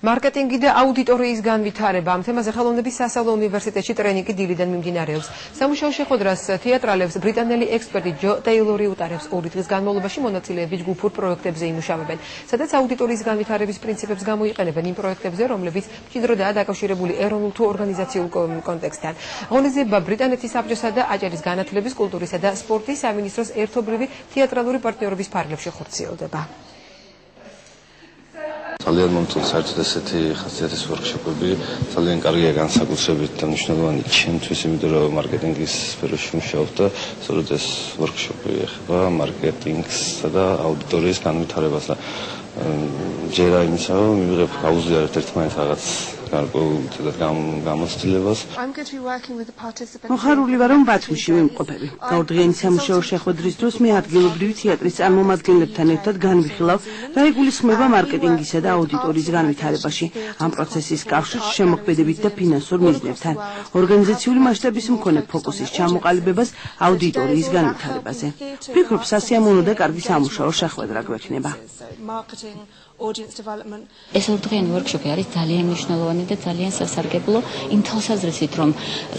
მარკეტინგი და აუდიტორიის განვითარება. ამ თემაზე ხელოვნების სასწავლო უნივერსიტეტში ტრენინგი დილიდან მიმდინარეობს. სამუშაო შეხვედრას თეატრალებს ბრიტანელი ექსპერტი ჯო ტეილორი უტარებს. 2 დღის განმავლობაში მონაწილეები ჯგუფურ პროექტებზე იმუშავებენ, სადაც აუდიტორიის განვითარების პრინციპებს გამოიყენებენ იმ პროექტებზე, რომლებიც მჭიდროდაა დაკავშირებული ეროვნულ თუ ორგანიზაციულ კონტექსტთან. ღონისძიება ბრიტანეთის საბჭოსა და აჭარის განათლების, კულტურისა და სპორტის სამინისტროს ერთობლივი თეატრალური პარტნიორობის ფარგლებში ხორციელდება. ძალიან მომწონს საერთოდ ესეთი ხასიათის ვორქშოპები, ძალიან კარგია განსაკუთრებით და მნიშვნელოვანი ჩემთვის, იმიტომ რომ მარკეტინგის სფეროში ვმუშაობ და სწორედ ეს ვორქშოპი ეხება მარკეტინგსა და აუდიტორიის განვითარებას და ჯერა იმისა, რომ მივიღებ გაუზიარებთ ერთმანეთს რაღაც გარკვეულ გამოცდილებას. მოხარული ვარ, რომ ბათუმში ვიმყოფები. ორდღიანი სამუშაო შეხვედრის დროს მე ადგილობრივი თეატრის წარმომადგენლებთან ერთად განვიხილავ, რა იგულისხმება მარკეტინგისა და აუდიტორიის განვითარებაში, ამ პროცესის კავშირს შემოქმედებით და ფინანსურ მიზნებთან. ორგანიზაციული მასშტაბის მქონე ფოკუსის ჩამოყალიბებას აუდიტორიის განვითარებაზე. ვფიქრობ, სასიამოვნო და კარგი სამუშაო შეხვედრა გვექნება. ეს ორდღიანი ვორქშოპი არის ძალიან მნიშვნელოვანი და ძალიან სასარგებლო იმ თვალსაზრისით, რომ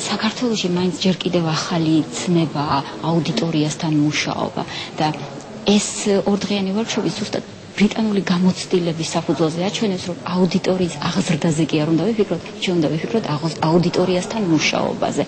საქართველოში მაინც ჯერ კიდევ ახალი ცნება აუდიტორიასთან მუშაობა და ეს ორდღიანი ვორქშოპი ზუსტად ბრიტანული გამოცდილების საფუძველზე აჩვენებს, რომ აუდიტორიის აღზრდაზე კი არ უნდა ვიფიქროთ, ჩვენ უნდა ვიფიქროთ აუდიტორიასთან მუშაობაზე.